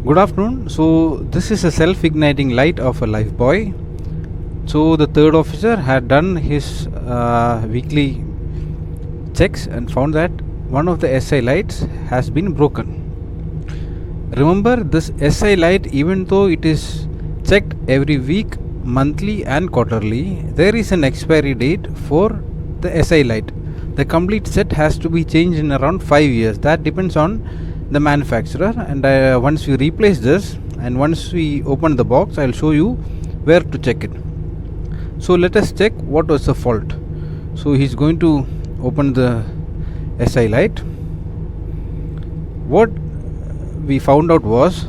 Good afternoon. So this is a self-igniting light of a Lifebuoy. So the third officer had done his weekly checks and found that one of the SI lights has been broken. Remember, this SI light, even though it is checked every week, monthly and quarterly, there is an expiry date for the SI light. The complete set has to be changed in around 5 years. That depends on the manufacturer, and once we replace this and once we open the box, I'll show you where to check it. So let us check what was the fault. So he's going to open the SI light. What we found out was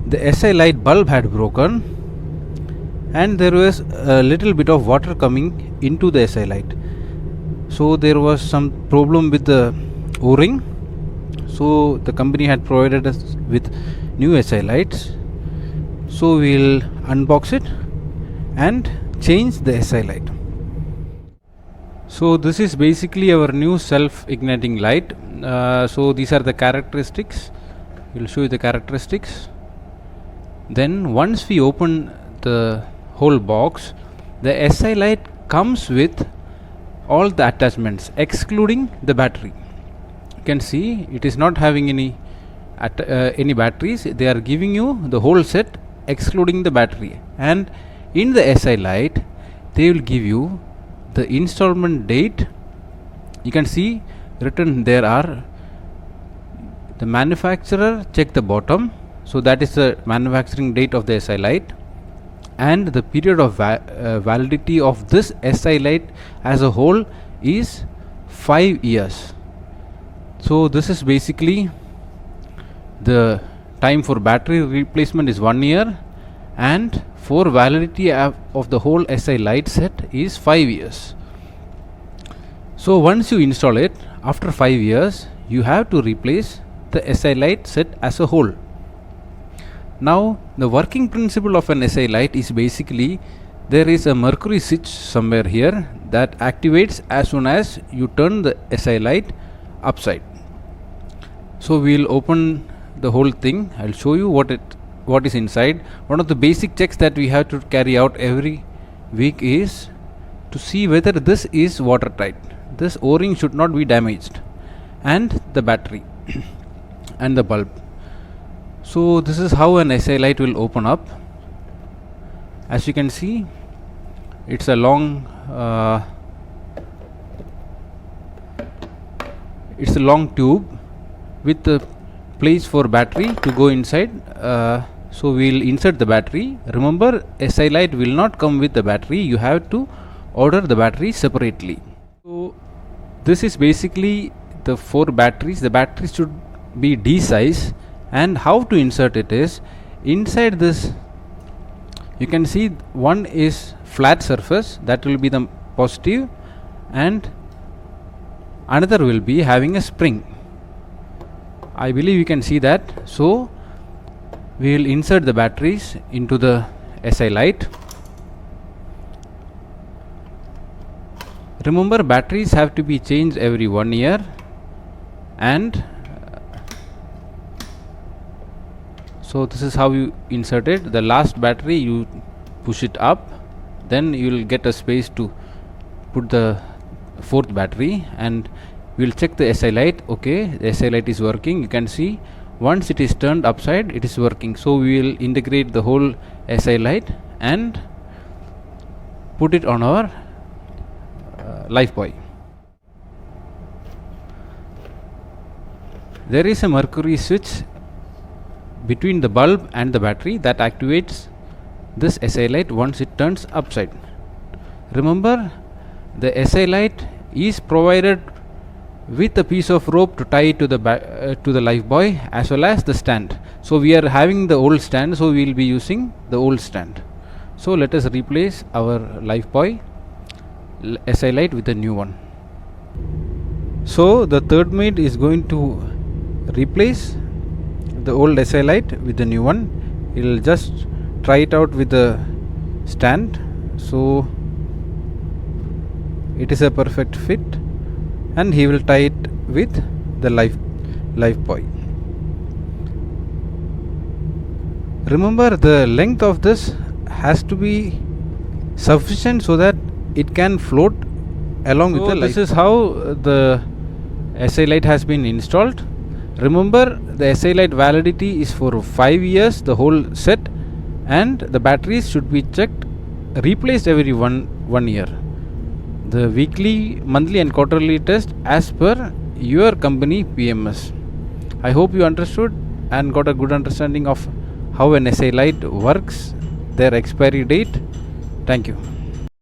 the SI light bulb had broken and there was a little bit of water coming into the SI light. So there was some problem with the O-ring. So the company had provided us with new SI lights. So we'll unbox it and change the SI light. So this is basically our new self-igniting light. So these are the characteristics. We'll show you the characteristics. Then once we open the whole box, the SI light comes with all the attachments excluding the battery. You can see it is not having any batteries. They are giving you the whole set excluding the battery, and in the SI light they will give you the installment date. You can see written there are the manufacturer, check the bottom, so that is the manufacturing date of the SI light, and the period of validity of this SI light as a whole is 5 years. So this is basically the time for battery replacement is 1 year, and for validity of the whole SI light set is 5 years. So once you install it, after 5 years you have to replace the SI light set as a whole. Now the working principle of an SI light is basically there is a mercury switch somewhere here that activates as soon as you turn the SI light upside. So we'll open the whole thing. I'll show you what is inside. One of the basic checks that we have to carry out every week is to see whether this is watertight. This O-ring should not be damaged, and the battery and the bulb. So this is how an SI light will open up. As you can see, it's a long tube with the place for battery to go inside. So we'll insert the battery. Remember, SI light will not come with the battery. You have to order the battery separately. So this is basically the 4 batteries. The batteries should be D size, and how to insert it is inside this. You can see one is flat surface, that will be the positive, and another will be having a spring. I believe you can see that. So we will insert the batteries into the SI light. Remember, batteries have to be changed every 1 year, and so this is how you insert it. The last battery you push it up, then you will get a space to put the 4th battery, and we will check the SI light. Okay, the SI light is working. You can see once it is turned upside, it is working. So we will integrate the whole SI light and put it on our Lifebuoy. There is a mercury switch between the bulb and the battery that activates this SI light once it turns upside. Remember, the SI light is provided with a piece of rope to tie it to the Lifebuoy as well as the stand. So we are having the old stand, so we will be using the old stand. So let us replace our Lifebuoy SI light with a new one. So the third mate is going to replace the old SI light with the new one. He will just try it out with the stand. So it is a perfect fit, and he will tie it with the Lifebuoy. Remember, the length of this has to be sufficient so that it can float along with the light. This is how the SI light has been installed. Remember, the SI light validity is for 5 years, the whole set, and the batteries should be checked, replaced every one year. The weekly, monthly and quarterly test as per your company PMS. I hope you understood and got a good understanding of how an SI light works, their expiry date. Thank you.